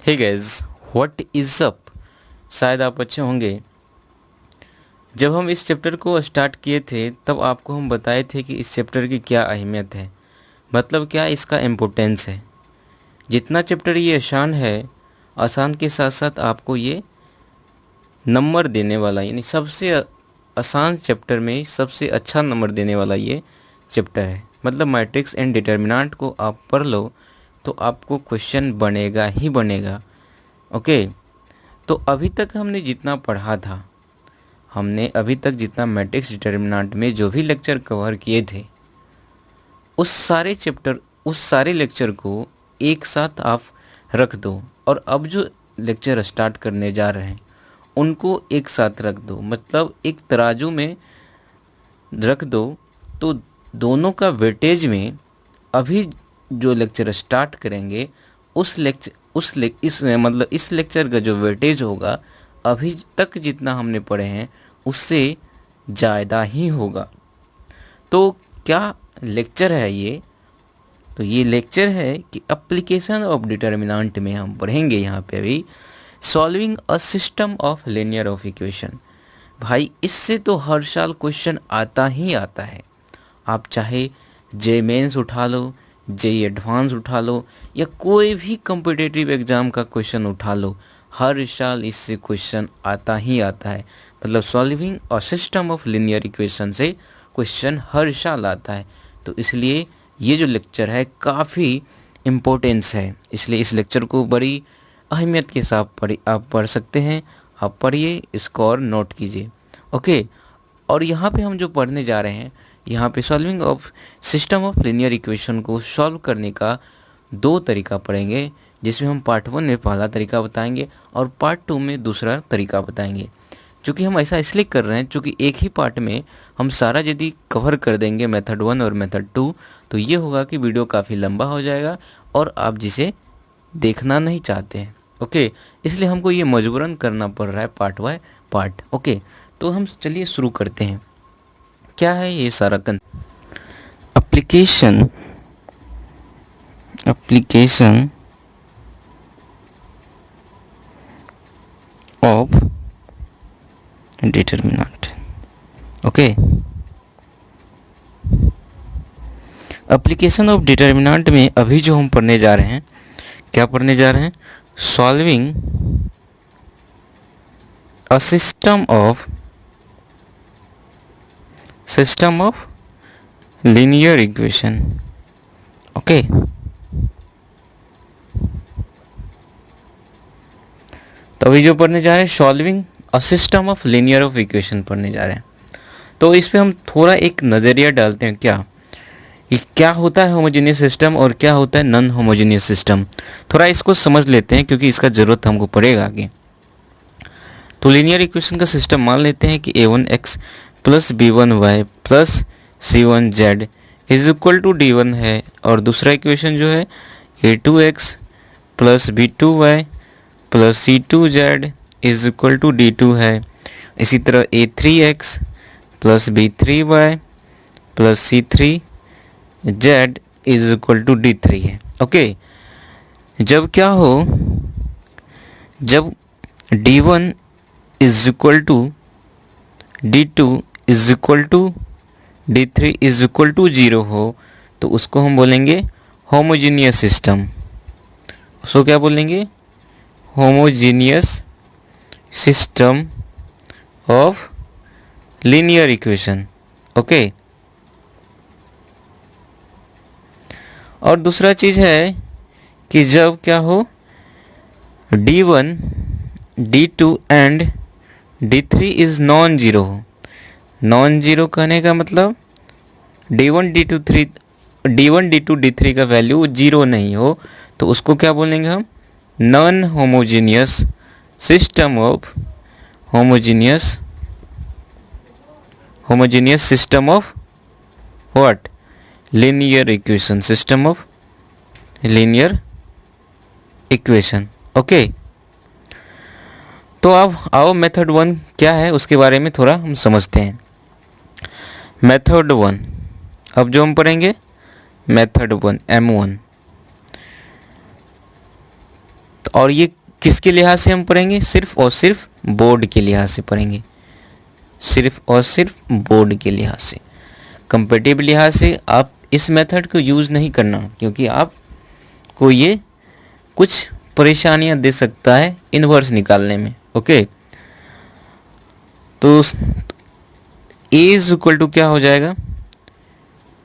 Hey guys, what is up. शायद आप अच्छे होंगे। जब हम इस चैप्टर को स्टार्ट किए थे तब आपको हम बताए थे कि इस चैप्टर की क्या अहमियत है, मतलब क्या इसका इम्पोर्टेंस है। जितना चैप्टर ये आसान है, आसान के साथ साथ आपको ये नंबर देने वाला, यानी सबसे आसान चैप्टर में सबसे अच्छा नंबर देने वाला ये चैप्टर है। मतलब मैट्रिक्स एंड डिटर्मिनेंट को आप पढ़ लो तो आपको क्वेश्चन बनेगा ही बनेगा। ओके, तो अभी तक हमने जितना पढ़ा था, हमने अभी तक जितना मैट्रिक्स डिटर्मिनेंट में जो भी लेक्चर कवर किए थे, उस सारे लेक्चर को एक साथ आप रख दो और अब जो लेक्चर स्टार्ट करने जा रहे हैं उनको एक साथ रख दो, मतलब एक तराजू में रख दो। तो दोनों का वेटेज में अभी जो लेक्चर स्टार्ट करेंगे इस लेक्चर का जो वेटेज होगा अभी तक जितना हमने पढ़े हैं उससे ज़्यादा ही होगा। तो क्या लेक्चर है ये? तो ये लेक्चर है कि एप्लीकेशन ऑफ डिटर्मिनेंट में हम पढ़ेंगे यहाँ पे अभी solving a system of linear of equation. भाई इससे तो हर साल क्वेश्चन आता ही आता है। आप चाहे जे मेंस उठा लो, जे एडवांस उठा लो, या कोई भी कम्पिटिटिव एग्ज़ाम का क्वेश्चन उठा लो, हर साल इससे क्वेश्चन आता ही आता है। मतलब solving a system of linear equation से क्वेश्चन हर साल आता है। तो इसलिए ये जो लेक्चर है काफ़ी इम्पोर्टेंस है, इसलिए इस लेक्चर को बड़ी अहमियत के साथ आप पढ़ सकते हैं। आप पढ़िए, इसको और नोट कीजिए। ओके, और यहाँ पे हम जो पढ़ने जा रहे हैं, यहाँ पे solving of system of linear equation को सॉल्व करने का दो तरीका पढ़ेंगे, जिसमें हम पार्ट 1 में पहला तरीका बताएंगे और पार्ट 2 में दूसरा तरीका बताएंगे। चूँकि हम ऐसा इसलिए कर रहे हैं चूँकि एक ही पार्ट में हम सारा यदि कवर कर देंगे मेथड 1 और मेथड 2, तो ये होगा कि वीडियो काफ़ी लंबा हो जाएगा और आप जिसे देखना नहीं चाहते हैं। ओके, इसलिए हमको ये मजबूरन करना पड़ रहा है पार्ट बाय पार्ट। ओके, तो हम चलिए शुरू करते हैं। क्या है ये सारा application of determinant. Okay, application of determinant में अभी जो हम पढ़ने जा रहे हैं, क्या पढ़ने जा रहे हैं? Solving a system of linear equation. Okay, तो अभी जो पढ़ने जा रहे हैं solving a system of linear of equation पढ़ने जा रहे हैं। तो इस पे हम थोड़ा एक नज़रिया डालते हैं। क्या होता है होमोजेनियस सिस्टम और क्या होता है नॉन होमोजेनियस सिस्टम, थोड़ा इसको समझ लेते हैं क्योंकि इसका ज़रूरत हमको पड़ेगा आगे। तो लीनियर इक्वेशन का सिस्टम मान लेते हैं कि a1x plus b1y plus c1z is equal to d1 है, और दूसरा इक्वेशन जो है a2x plus b2y plus c2z is equal to d2 है। इसी तरह a3x plus b3y plus c3z is equal to d3 है। ओके, जब क्या हो, जब d1 is equal to d2 is equal to d3 is equal to 0 हो, तो उसको हम बोलेंगे होमोजीनियस सिस्टम। उसको क्या बोलेंगे? Homogeneous system of linear equation. Okay, और दूसरा चीज़ है कि जब क्या हो d1 d2 and d3 is non zero हो। नॉन जीरो कहने का मतलब d1 d2 d3 का वैल्यू जीरो नहीं हो, तो उसको क्या बोलेंगे हम? Non homogeneous system of homogeneous system of what? Linear equation, system of linear equation. Okay, तो अब आओ मेथड 1 क्या है उसके बारे में थोड़ा हम समझते हैं। मेथड 1, अब जो हम पढ़ेंगे मेथड 1 M1। तो और ये किसके लिहाज से हम पढ़ेंगे? सिर्फ और सिर्फ बोर्ड के लिहाज से पढ़ेंगे, सिर्फ और सिर्फ बोर्ड के लिहाज से। कंपेटिटिव लिहाज से आप इस मेथड को यूज़ नहीं करना, क्योंकि आपको ये कुछ परेशानियां दे सकता है इन्वर्स निकालने में। ओके, तो a इज इक्वल टू क्या हो जाएगा?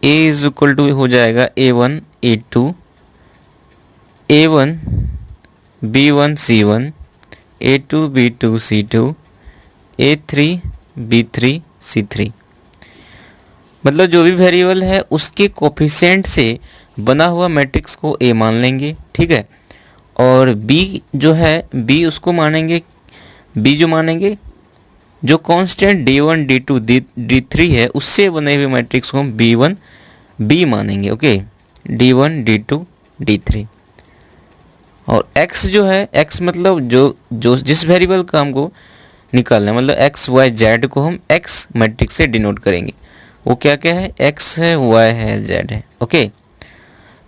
a इज इक्वल टू हो जाएगा a1 a2 a1 b1 c1 a2 b2 c2 a3 b3 c3। मतलब जो भी वेरिएबल है उसके कोफिशिएंट से बना हुआ मैट्रिक्स को a मान लेंगे, ठीक है। और b जो है b उसको मानेंगे, b जो मानेंगे जो कांस्टेंट d1 d2 d3 है उससे बने हुए मैट्रिक्स को हम b1 b मानेंगे। Okay, d1 d2 d3। और x जो है, x मतलब जो जिस वेरिएबल का हमको निकालना है, मतलब x y z को हम x मैट्रिक्स से डिनोट करेंगे। वो क्या क्या है? x है, y है, z है। ओके,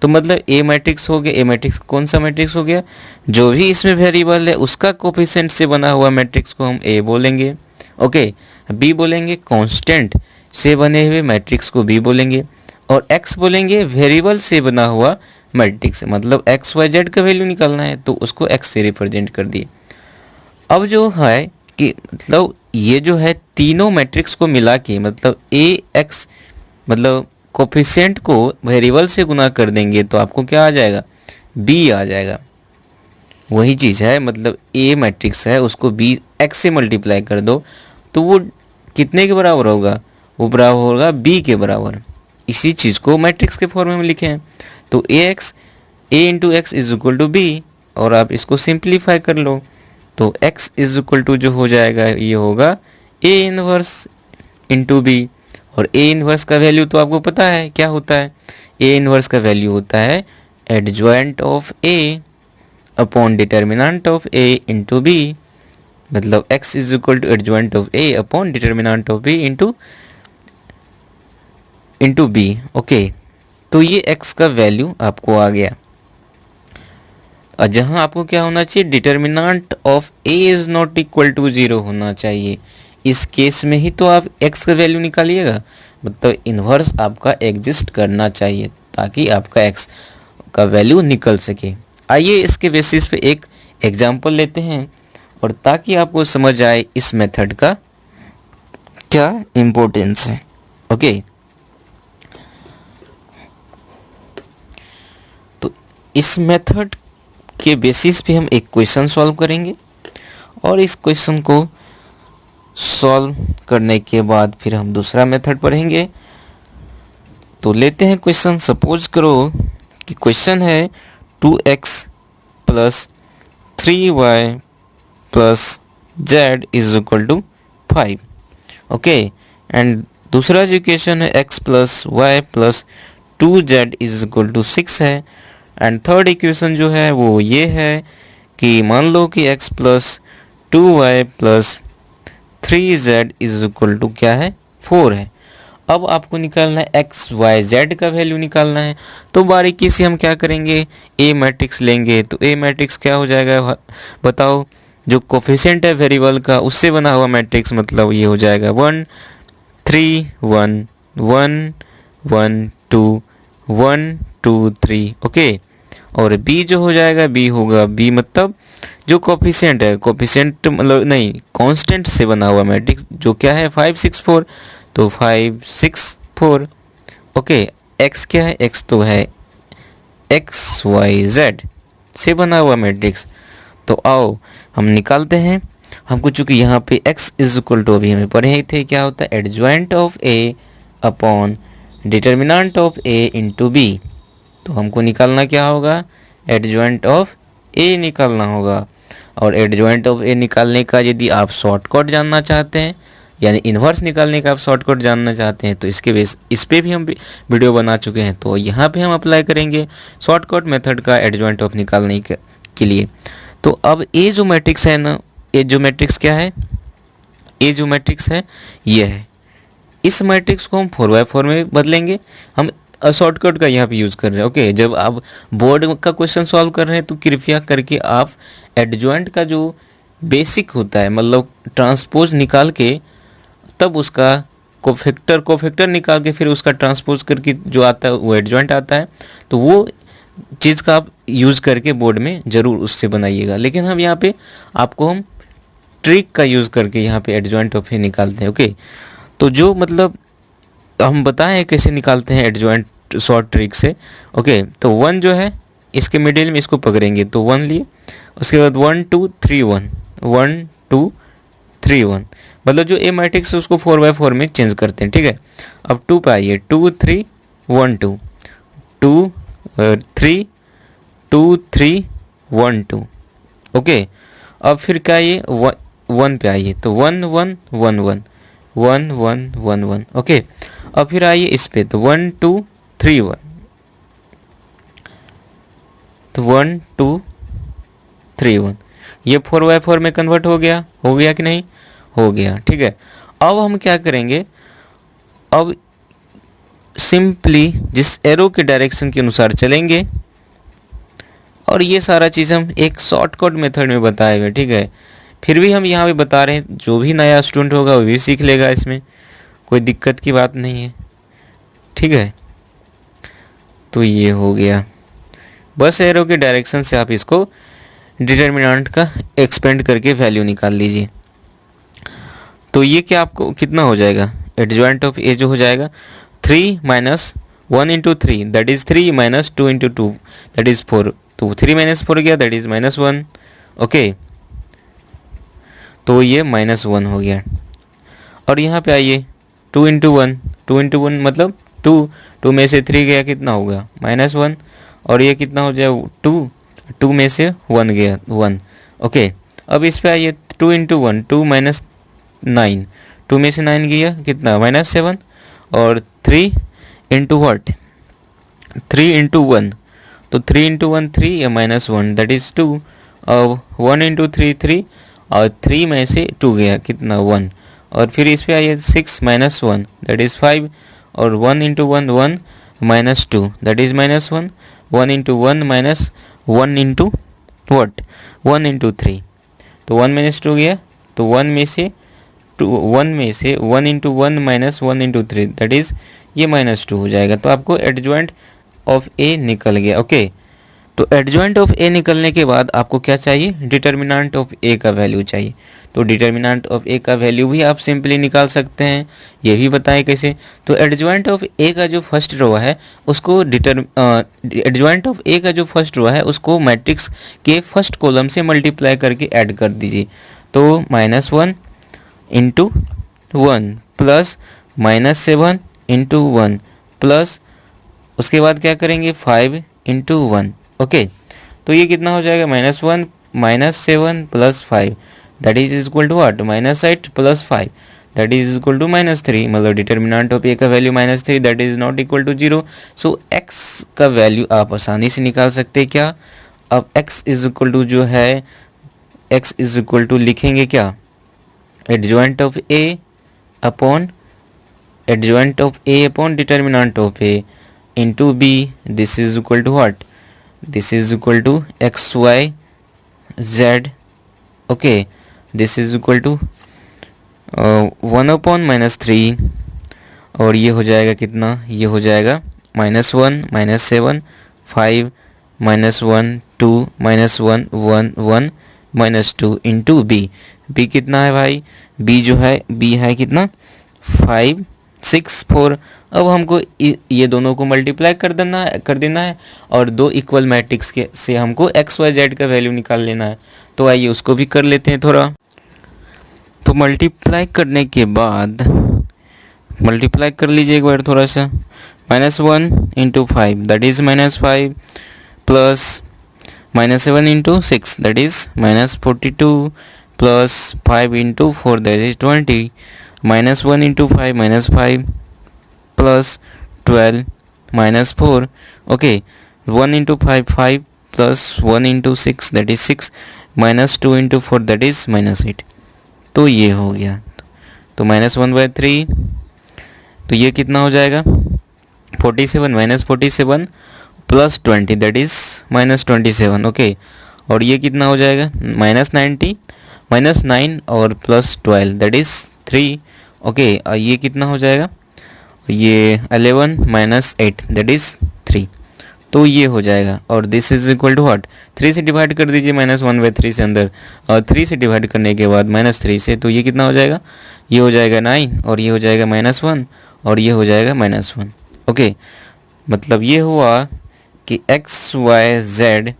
तो मतलब a मैट्रिक्स हो गया। a मैट्रिक्स कौन सा मैट्रिक्स हो गया? जो भी इसमें वेरिएबल है उसका कोफिशिएंट से बना हुआ मैट्रिक्स को हम a बोलेंगे। ओके, b बोलेंगे कांस्टेंट से बने हुए मैट्रिक्स को b बोलेंगे, और x बोलेंगे वेरिएबल से बना हुआ मैट्रिक्स, मतलब x y z का वैल्यू निकालना है तो उसको x से रिप्रेजेंट कर दिए। अब जो है कि मतलब ये जो है तीनों मैट्रिक्स को मिला के, मतलब a x मतलब कोफिशिएंट को वेरिएबल से गुना कर देंगे तो आपको क्या आ जाएगा? b आ जाएगा। वही चीज़ है, मतलब a मैट्रिक्स है उसको b x से मल्टीप्लाई कर दो तो वो कितने के बराबर होगा? वो बराबर होगा b के बराबर। इसी चीज़ को मैट्रिक्स के फॉर्म में लिखे हैं, तो a into x is equal to b, और आप इसको सिंप्लीफाई कर लो तो x इज इक्वल टू जो हो जाएगा ये होगा a इनवर्स इंटू b। और a इनवर्स का वैल्यू तो आपको पता है क्या होता है? a इनवर्स का वैल्यू होता है adjoint of a upon determinant of a into b, मतलब x is equal to adjoint of a upon determinant of b into b। Okay, तो ये x का वैल्यू आपको आ गया। और जहां आपको क्या होना चाहिए? Determinant of a is not equal to 0 होना चाहिए। इस केस में ही तो आप x का वैल्यू निकालिएगा, मतलब इन्वर्स आपका एग्जिस्ट करना चाहिए ताकि आपका x का वैल्यू निकल सके। आइए इसके बेसिस पे एक एग्जांपल लेते हैं, और ताकि आपको समझ आए इस मेथड का क्या इम्पोर्टेंस है। ओके, तो इस मेथड के बेसिस पे हम एक क्वेश्चन सॉल्व करेंगे, और इस क्वेश्चन को सॉल्व करने के बाद फिर हम दूसरा मेथड पढ़ेंगे। तो लेते हैं क्वेश्चन। सपोज करो कि क्वेश्चन है 2x plus 3y plus z is equal to 5। Okay, and दूसरा जो इक्वेशन है x plus y plus 2z is equal to 6 है। एंड थर्ड इक्वेशन जो है वो ये है कि मान लो कि x plus 2y plus 3z is equal to क्या है? 4 है। अब आपको निकालना है x y z का वैल्यू निकालना है, तो बारीकी से हम क्या करेंगे? a मैट्रिक्स लेंगे। तो a मैट्रिक्स क्या हो जाएगा बताओ? जो कोफिशिएंट है वेरिएबल का उससे बना हुआ मैट्रिक्स, मतलब ये हो जाएगा 1 3 1 1 1 2 1 2 3। ओके, और b जो हो जाएगा b होगा b मतलब जो कोफिशिएंट है, कोफिशिएंट मतलब नहीं कांस्टेंट से बना हुआ मैट्रिक्स जो क्या है 5 6 4, तो 5 6 4। ओके, x क्या है? x तो है x y z से बना हुआ मैट्रिक्स। तो आओ हम निकालते हैं। हमको चूंकि यहाँ पे x इज इक्वल टू अभी हमें पढ़े ही थे क्या होता है? Adjoint of a upon determinant of a into b। तो हमको निकालना क्या होगा? एडजॉइंट ऑफ a निकालना होगा। और एडजॉइंट ऑफ a निकालने का यदि आप शॉर्टकट जानना चाहते हैं, यानी इन्वर्स निकालने का आप शॉर्टकट जानना चाहते हैं, तो इसके बेस इस पे भी हम वीडियो बना चुके हैं, तो यहाँ पे हम अप्लाई करेंगे शॉर्टकट मेथड का एडजॉइंट ऑफ निकालने के लिए। तो अब ए जो मैट्रिक्स है ना, ए जो मैट्रिक्स क्या है? ए जो मैट्रिक्स है ये है। इस मैट्रिक्स को हम 4x4 में बदलेंगे। हम शॉर्टकट का यहाँ पे यूज़ कर रहे हैं। ओके, जब आप बोर्ड का क्वेश्चन सॉल्व कर रहे हैं तो कृपया करके आप एडजॉइंट का जो बेसिक होता है, मतलब ट्रांसपोज निकाल के तब उसका कोफैक्टर निकाल के फिर उसका ट्रांसपोज करके जो आता है वो एडजॉइंट आता है। तो वो चीज़ का आप यूज़ करके बोर्ड में ज़रूर उससे बनाइएगा। लेकिन हम यहाँ पे आपको हम ट्रिक का यूज़ करके यहाँ पे एडजॉइंट ऑफ ए निकालते हैं। ओके, तो जो मतलब हम बताएं कैसे निकालते हैं एडजॉइंट शॉर्ट ट्रिक से। ओके, तो 1 जो है इसके मिडिल में इसको पकड़ेंगे तो 1 लिए, उसके बाद 1 2 3 1 1 2 3 1, मतलब जो ए मैट्रिक्स है उसको 4/4 में चेंज करते हैं। ठीक है, अब 2 पे आइए, 2 3 1 2 2 3 2 3 1 2। ओके, अब फिर क्या ये 1 पे आइए तो 1 1 1 1 1 1 1 1। ओके, अब फिर आइए इस पे तो 1 2 3 1, तो 1 2 3 1, ये 4/4 में कन्वर्ट हो गया कि नहीं, हो गया। ठीक है, अब हम क्या करेंगे, अब सिंपली जिस एरो के डायरेक्शन के अनुसार चलेंगे, और ये सारा चीज़ हम एक शॉर्टकट मेथड में बताए हुए। ठीक है, फिर भी हम यहाँ पे बता रहे हैं, जो भी नया स्टूडेंट होगा वो भी सीख लेगा, इसमें कोई दिक्कत की बात नहीं है। ठीक है, तो ये हो गया, बस एरो के डायरेक्शन से आप इसको डिटर्मिनेंट का एक्सपेंड करके वैल्यू निकाल लीजिए। तो ये क्या आपको कितना हो जाएगा, एडजॉइंट ऑफ ए जो हो जाएगा 3 minus 1 into 3 that is 3 minus 2 into 2 that is 4, तो 3 माइनस 4 गया दैट इज़ -1। ओके, तो ये -1 हो गया। और यहाँ पे आइए 2 इंटू 1 मतलब 2 में से 3 गया कितना होगा -1, और ये कितना हो जाए 2 में से 1 गया 1। ओके, अब इस पे आइए 2 इंटू 1 2 माइनस 9, 2 में से 9 गया कितना -7, और 3 इंटू व्हाट 3 इंटू 1, तो 3 इंटू 1 3 या -1 दैट इज़ 2, और 1 इंटू 3 3, और 3 में से 2 गया कितना 1, और फिर इस पे आइए 6 माइनस 1 दैट इज़ 5, और 1 into 1 1 minus 2 that is -1, 1 into 1 minus 1 into what 1 into 3, तो 1 माइनस 2 गया, तो 1 में से 1 into 1 minus 1 into 3 that is ये -2 हो जाएगा। तो आपको एडजॉइंट ऑफ ए निकल गया। ओके, तो एडजॉइंट ऑफ ए निकलने के बाद आपको क्या चाहिए, डिटर्मिनेंट ऑफ ए का वैल्यू चाहिए। तो डिटर्मिनेंट ऑफ ए का वैल्यू भी आप सिंपली निकाल सकते हैं, ये भी बताएं कैसे। तो एडजॉइंट ऑफ ए का जो फर्स्ट रो है उसको एडजॉइंट ऑफ ए का जो फर्स्ट रो है उसको मैट्रिक्स के फर्स्ट कॉलम से मल्टीप्लाई करके ऐड कर दीजिए। तो -1 इंटू 1 प्लस -7 इंटू 1 प्लस उसके बाद क्या करेंगे 5 इंटू 1। ओके, तो ये कितना हो जाएगा -1 -7 plus 5 that is equal to what -8 plus 5 that is equal to -3, मतलब डिटर्मिनेंट ऑफ ए का value -3 that is not equal to 0। So x का वैल्यू आप आसानी से निकाल सकते हैं। क्या, अब x इज इक्वल टू जो है x इज इक्वल टू लिखेंगे क्या, adjoint of a upon determinant of a into b, this is equal to what, this is equal to x y z. Okay, this is equal to 1/-3, और ये हो जाएगा कितना, ये हो जाएगा -1 -7 5 -1 2 -1 1 1 -2 इंटू बी। बी कितना है भाई, बी जो है बी है कितना 5 6 4। अब हमको ये दोनों को मल्टीप्लाई कर देना है और दो इक्वल मैट्रिक्स के से हमको एक्स वाई जेड का वैल्यू निकाल लेना है। तो आइए उसको भी कर लेते हैं थोड़ा। तो मल्टीप्लाई करने के बाद मल्टीप्लाई कर लीजिए एक बार थोड़ा सा, -1 into 5 that is -5 plus -7 into 6 that is -42 plus 5 into 4 that is 20 -1 into 5 -5 plus 12 -4। Okay, 1 into 5 5 plus 1 into 6 that is 6 -2 into 4 that is -8। तो ये हो गया, तो -1/3, तो ये कितना हो जाएगा 47 -47 प्लस 20 दैट इज़ -27। ओके, और ये कितना हो जाएगा -90 -9 और +12 दैट इज़ 3। ओके, और ये कितना हो जाएगा, ये 11 -8 दैट इज़ 3। तो ये हो जाएगा और this is equal to what, 3 से डिवाइड कर दीजिए -1/3 से अंदर, और 3 से डिवाइड करने के बाद -3 से, तो ये कितना हो जाएगा, ये हो जाएगा 9 और ये हो जाएगा -1 और ये हो जाएगा -1। ओके, मतलब ये हुआ कि XYZ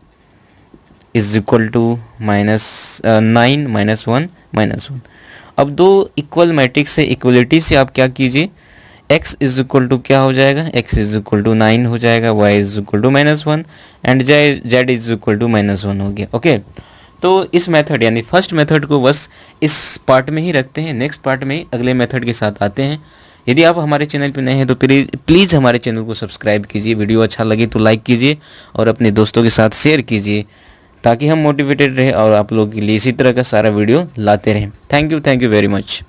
इज इक्वल टू -9 -1 -1। अब दो इक्वल मैट्रिक्स से इक्वलिटी से आप क्या कीजिए, x इज इक्वल टू क्या हो जाएगा, x इज इक्वल टू 9 हो जाएगा, y is equal to -1 and z is equal to -1 हो गया। ओके, तो इस मेथड यानी फर्स्ट मेथड को बस इस पार्ट में ही रखते हैं, नेक्स्ट पार्ट में अगले मेथड के साथ आते हैं। यदि आप हमारे चैनल पर नए हैं तो प्लीज़ हमारे चैनल को सब्सक्राइब कीजिए, वीडियो अच्छा लगे तो लाइक कीजिए और अपने दोस्तों के साथ शेयर कीजिए ताकि हम मोटिवेटेड रहे और आप लोगों के लिए इसी तरह का सारा वीडियो लाते रहें। Thank you very much.